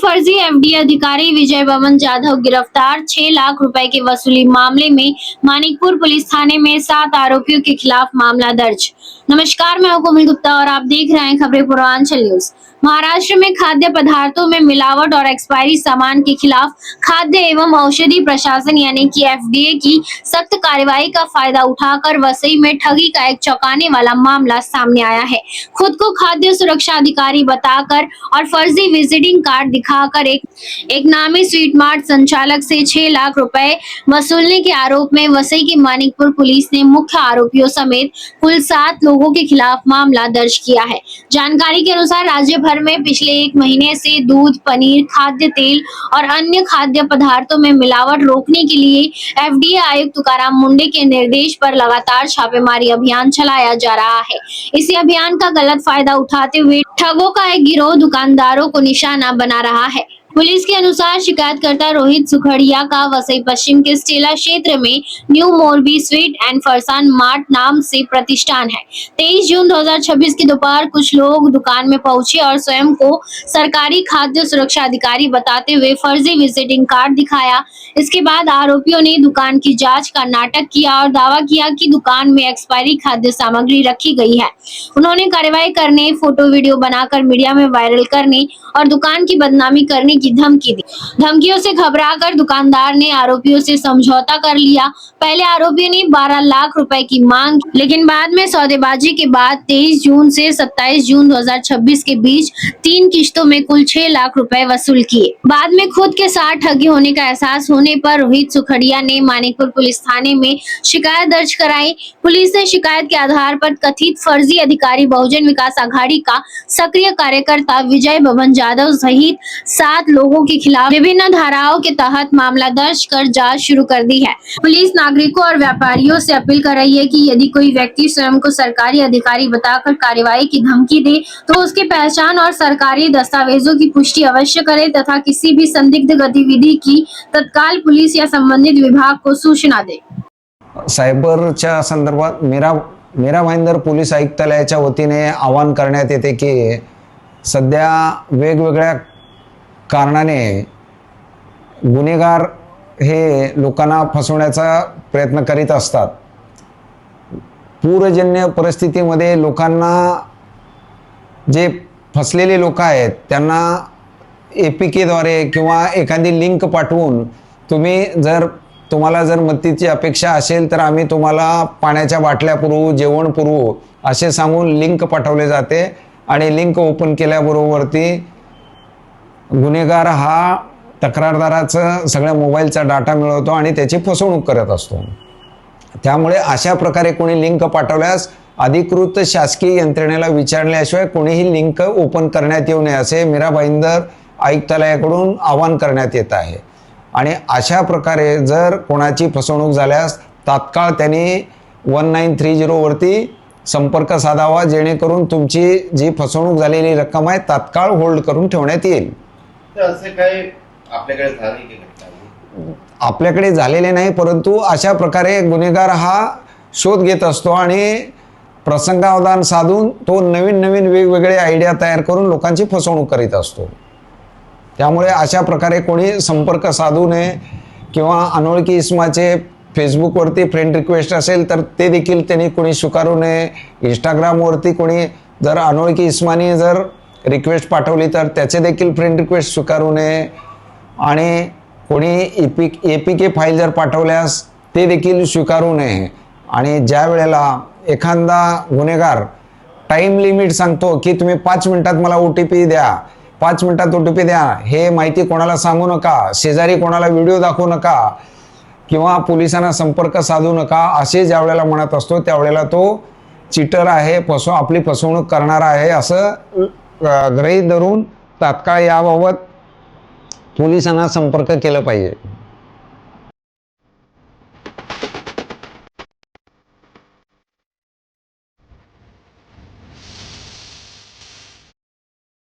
फर्जी एफडी अधिकारी विजय बबन जाधव गिरफ्तार। 6 लाख रुपए की वसूली मामले में मानिकपुर पुलिस थाने में 7 आरोपियों के खिलाफ मामला दर्ज। नमस्कार, मैं हूं कोमल गुप्ता और आप देख रहे हैं खबरें पूर्वांचल न्यूज। महाराष्ट्र में खाद्य पदार्थों में मिलावट और एक्सपायरी सामान के खिलाफ खाद्य एवं औषधि प्रशासन यानी कि एफडीए की सख्त कार्रवाई का फायदा उठाकर वसई में ठगी का एक चौंकाने वाला मामला सामने आया है। खुद को खाद्य सुरक्षा अधिकारी बताकर और फर्जी विजिटिंग कार्ड दिखाकर एक नामी स्वीट मार्ट संचालक से 6 लाख रुपए वसूलने के आरोप में वसई की मानिकपुर पुलिस ने मुख्य आरोपियों समेत कुल 7 लोगों के खिलाफ मामला दर्ज किया है। जानकारी के अनुसार राज्य भर में पिछले 1 महीने से दूध, पनीर, खाद्य तेल और अन्य खाद्य पदार्थों में मिलावट रोकने के लिए एफडीए आयुक्त तुकाराम मुंडे के निर्देश पर लगातार छापेमारी अभियान चलाया जा रहा है। इसी अभियान का गलत फायदा उठाते हुए ठगों का एक गिरोह दुकानदारों को निशाना बना रहा है। पुलिस के अनुसार शिकायतकर्ता रोहित सुखड़िया का वसई पश्चिम के स्टेला क्षेत्र में new Morbi sweet end farsan mart नाम से प्रतिष्ठान है। 23 जून 2026 की दोपहर कुछ लोग दुकान में पहुंचे और स्वयं को सरकारी खाद्य सुरक्षा अधिकारी बताते हुए फर्जी विजिटिंग कार्ड दिखाया। इसके बाद आरोपियों ने दुकान की जांच का नाटक किया और दावा किया कि दुकान में एक्सपायरी खाद्य सामग्री रखी गई है। उन्होंने कार्रवाई करने, फोटो वीडियो बनाकर मीडिया में वायरल करने और दुकान की बदनामी करने की धमकी दी। धमकियों से घबराकर दुकानदार ने आरोपियों से समझौता कर लिया। पहले आरोपियों ने 12 लाख रुपए की मांग, लेकिन बाद में सौदेबाजी के बाद 23 जून से 27 जून 2026 के बीच 3 किश्तों में कुल 6 लाख रुपए वसूल किए। बाद में खुद के साथ ठगी होने का एहसास होने पर रोहित सुखड़िया ने मानिकपुर पुलिस थाने में शिकायत दर्ज कराई। पुलिस ने शिकायत के आधार पर कथित फर्जी अधिकारी बहुजन विकास आघाड़ी का सक्रिय कार्यकर्ता विजय बबन जाधव सहित 7 लोगों के खिलाफ विभिन्न धाराओं के तहत मामला दर्ज कर जांच शुरू कर दी है। पुलिस नागरिकों और व्यापारियों से अपील कर रही है कि यदि कोई व्यक्ति स्वयं को सरकारी अधिकारी बताकर कार्रवाई की धमकी दे तो उसकी पहचान और सरकारी दस्तावेजों की पुष्टि अवश्य करे तथा किसी भी संदिग्ध गतिविधि की तत्काल पुलिस या संबंधित विभाग को सूचना दे। सायबरच्या संदर्भात मीरा भाईंदर पोलीस आयुक्तालयाच्या वतीने आवाहन करण्यात येते की सध्या वेगवेगळ्या कारणाने गुन्हेगार हे लोकांना फसवण्याचा प्रयत्न करीत असतात। पूरजन्य परिस्थितीमध्ये लोकांना जे फसलेले लोक आहेत त्यांना APK द्वारे किंवा एखादी लिंक पाठवून तुम्हाला जर मदतीची अपेक्षा असेल तर आम्ही तुम्हाला पाण्याच्या बाटल्या पुरवू, जेवण पुरवू असे सांगून लिंक पाठवले जाते आणि लिंक ओपन केल्याबरोबरती गुन्हेगार हा तक्रारदाराचा सगळ्या मोबाईलचा डाटा मिळवतो आणि त्याची फसवणूक करत असतो। त्यामुळे अशा प्रकारे कोणी लिंक पाठवल्यास अधिकृत शासकीय यंत्रणेला विचारल्याशिवाय कोणीही लिंक ओपन करण्यात येऊ नये असे मीरा भाईंदर आयुक्तालयाकडून आवाहन करण्यात येत आहे। आणि अशा प्रकारे जर कोणाची फसवणूक झाल्यास तात्काळ त्यांनी 1930 वरती संपर्क साधावा जेणेकरून तुमची जी फसवणूक झालेली रक्कम आहे तात्काळ होल्ड करून ठेवण्यात येईल। असे काही आपल्याकडे झालेले नाही, परंतु अशा प्रकारे गुन्हेगार हा शोध घेत असतो आणि प्रसंगावधान साधून तो नवीन वेगवेगळे आयडिया तयार करून लोकांची फसवणूक करीत असतो। त्यामुळे अशा प्रकारे कोणी संपर्क साधू नये किंवा अनोळखी इसमाचे फेसबुकवरती फ्रेंड रिक्वेस्ट असेल तर ते देखील त्यांनी कोणी स्वीकारू नये। इंस्टाग्रामवरती कोणी जर अनोळखी इसमाने जर रिक्वेस्ट पाठवली तर त्याचे देखील फ्रेंड रिक्वेस्ट स्वीकारू नये आणि कोणी APK फाईल जर पाठवल्यास ते देखील स्वीकारू नये। आणि ज्या वेळेला एखादा गुन्हेगार टाइम लिमिट सांगतो की तुम्ही 5 मिनिटात मला OTP द्या, 5 मिनिटात OTP द्या, हे माहिती कोणाला सांगू नका, शेजारी कोणाला व्हिडिओ दाखवू नका किंवा पोलिसांना संपर्क साधू नका असे ज्या वेळेला म्हणत असतो त्यावेळेला तो चीटर आहे, आपली फसवणूक करणार आहे असं गृहीत धरून तात्काळ याबाबत पोलिसांना संपर्क केला पाहिजे।